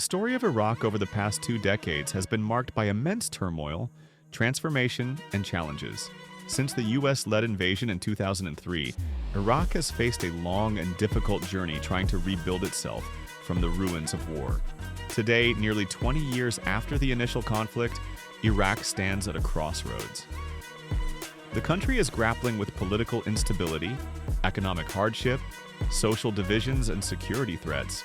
The story of Iraq over the past 2 decades has been marked by immense turmoil, transformation, and challenges. Since the US-led invasion in 2003, Iraq has faced a long and difficult journey trying to rebuild itself from the ruins of war. Today, nearly 20 years after the initial conflict, Iraq stands at a crossroads. The country is grappling with political instability, economic hardship, social divisions, and security threats.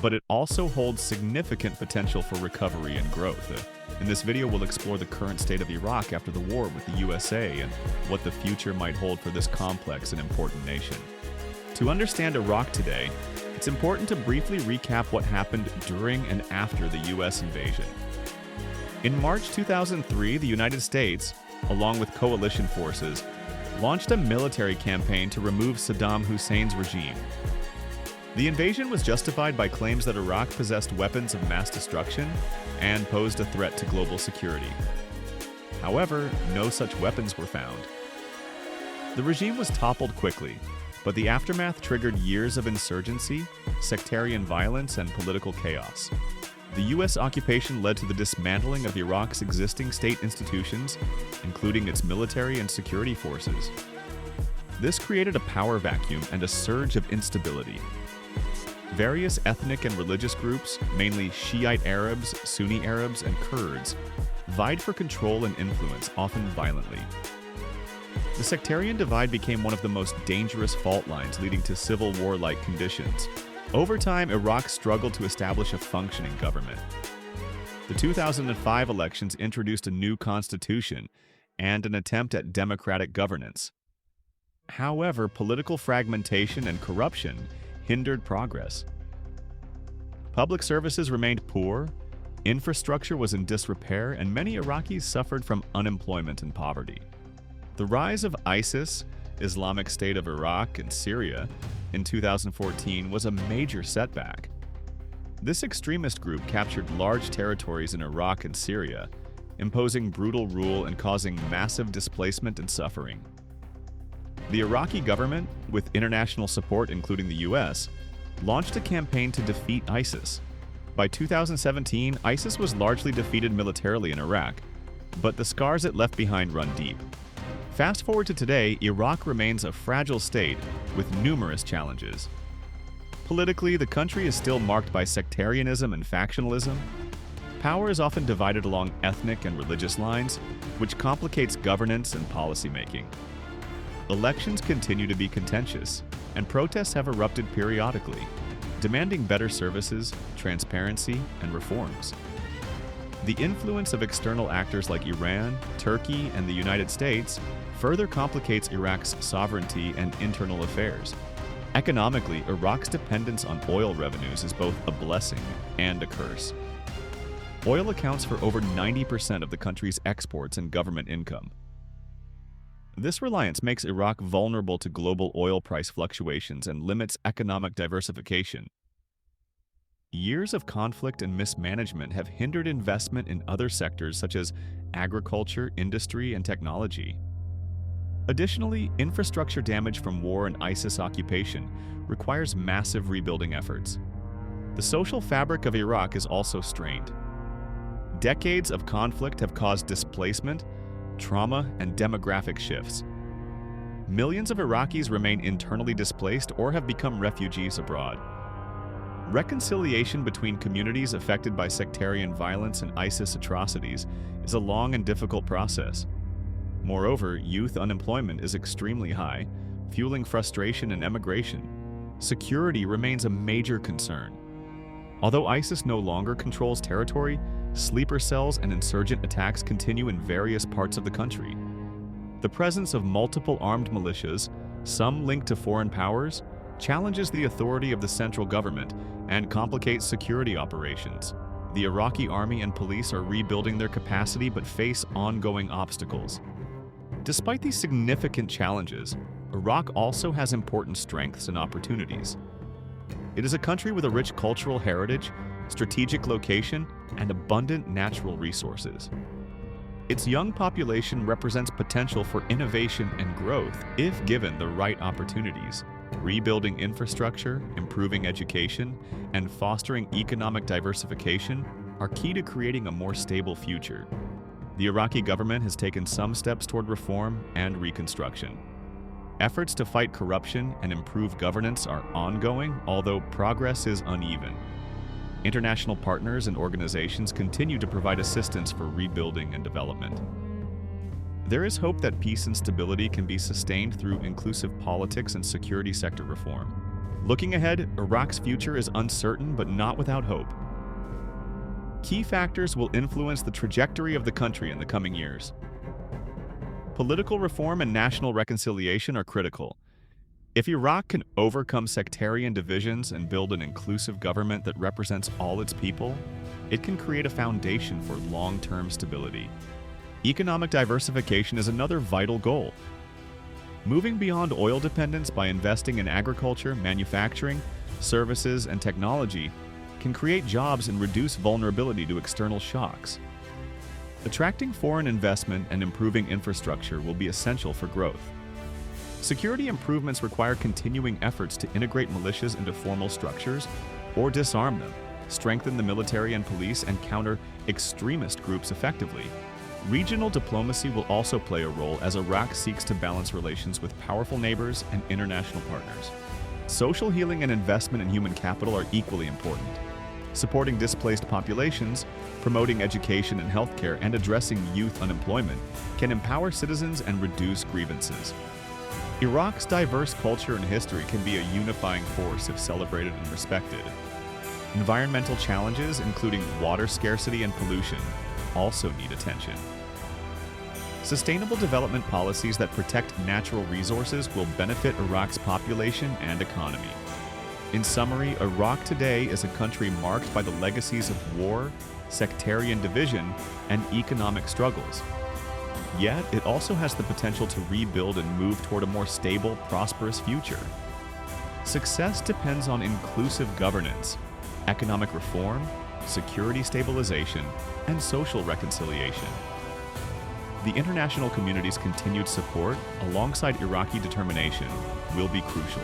But it also holds significant potential for recovery and growth. In this video, we'll explore the current state of Iraq after the war with the USA and what the future might hold for this complex and important nation. To understand Iraq today, it's important to briefly recap what happened during and after the US invasion. In March 2003, the United States, along with coalition forces, launched a military campaign to remove Saddam Hussein's regime. The invasion was justified by claims that Iraq possessed weapons of mass destruction and posed a threat to global security. However, no such weapons were found. The regime was toppled quickly, but the aftermath triggered years of insurgency, sectarian violence, and political chaos. The U.S. occupation led to the dismantling of Iraq's existing state institutions, including its military and security forces. This created a power vacuum and a surge of instability. Various ethnic and religious groups, mainly Shiite Arabs, Sunni Arabs, and Kurds, vied for control and influence, often violently. The sectarian divide became one of the most dangerous fault lines, leading to civil war-like conditions. Over time, Iraq struggled to establish a functioning government. The 2005 elections introduced a new constitution and an attempt at democratic governance. However, political fragmentation and corruption hindered progress. Public services remained poor, infrastructure was in disrepair, and many Iraqis suffered from unemployment and poverty. The rise of ISIS, Islamic State of Iraq, and Syria in 2014 was a major setback. This extremist group captured large territories in Iraq and Syria, imposing brutal rule and causing massive displacement and suffering. The Iraqi government, with international support including the US, launched a campaign to defeat ISIS. By 2017, ISIS was largely defeated militarily in Iraq, but the scars it left behind run deep. Fast forward to today, Iraq remains a fragile state with numerous challenges. Politically, the country is still marked by sectarianism and factionalism. Power is often divided along ethnic and religious lines, which complicates governance and policymaking. Elections continue to be contentious, and protests have erupted periodically, demanding better services, transparency, and reforms. The influence of external actors like Iran, Turkey, and the United States further complicates Iraq's sovereignty and internal affairs. Economically, Iraq's dependence on oil revenues is both a blessing and a curse. Oil accounts for over 90% of the country's exports and government income. This reliance makes Iraq vulnerable to global oil price fluctuations and limits economic diversification. Years of conflict and mismanagement have hindered investment in other sectors such as agriculture, industry, and technology. Additionally, infrastructure damage from war and ISIS occupation requires massive rebuilding efforts. The social fabric of Iraq is also strained. Decades of conflict have caused displacement, trauma, and demographic shifts. Millions of Iraqis remain internally displaced or have become refugees abroad. Reconciliation between communities affected by sectarian violence and ISIS atrocities is a long and difficult process. Moreover, youth unemployment is extremely high, fueling frustration and emigration. Security remains a major concern. Although ISIS no longer controls territory, sleeper cells and insurgent attacks continue in various parts of the country. The presence of multiple armed militias, some linked to foreign powers, challenges the authority of the central government and complicates security operations. The Iraqi army and police are rebuilding their capacity but face ongoing obstacles. Despite these significant challenges, Iraq also has important strengths and opportunities. It is a country with a rich cultural heritage, strategic location, and abundant natural resources. Its young population represents potential for innovation and growth if given the right opportunities. Rebuilding infrastructure, improving education, and fostering economic diversification are key to creating a more stable future. The Iraqi government has taken some steps toward reform and reconstruction. Efforts to fight corruption and improve governance are ongoing, although progress is uneven. International partners and organizations continue to provide assistance for rebuilding and development. There is hope that peace and stability can be sustained through inclusive politics and security sector reform. Looking ahead, Iraq's future is uncertain but not without hope. Key factors will influence the trajectory of the country in the coming years. Political reform and national reconciliation are critical. If Iraq can overcome sectarian divisions and build an inclusive government that represents all its people, it can create a foundation for long-term stability. Economic diversification is another vital goal. Moving beyond oil dependence by investing in agriculture, manufacturing, services, and technology can create jobs and reduce vulnerability to external shocks. Attracting foreign investment and improving infrastructure will be essential for growth. Security improvements require continuing efforts to integrate militias into formal structures or disarm them, strengthen the military and police, and counter extremist groups effectively. Regional diplomacy will also play a role as Iraq seeks to balance relations with powerful neighbors and international partners. Social healing and investment in human capital are equally important. Supporting displaced populations, promoting education and healthcare, and addressing youth unemployment can empower citizens and reduce grievances. Iraq's diverse culture and history can be a unifying force if celebrated and respected. Environmental challenges, including water scarcity and pollution, also need attention. Sustainable development policies that protect natural resources will benefit Iraq's population and economy. In summary, Iraq today is a country marked by the legacies of war, sectarian division, and economic struggles. Yet, it also has the potential to rebuild and move toward a more stable, prosperous future. Success depends on inclusive governance, economic reform, security stabilization, and social reconciliation. The international community's continued support, alongside Iraqi determination, will be crucial.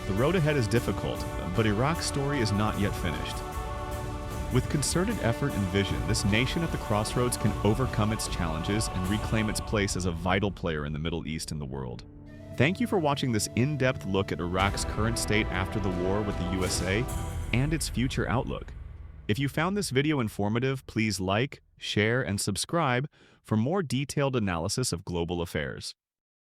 The road ahead is difficult, but Iraq's story is not yet finished. With concerted effort and vision, this nation at the crossroads can overcome its challenges and reclaim its place as a vital player in the Middle East and the world. Thank you for watching this in-depth look at Iraq's current state after the war with the USA and its future outlook. If you found this video informative, please like, share, and subscribe for more detailed analysis of global affairs.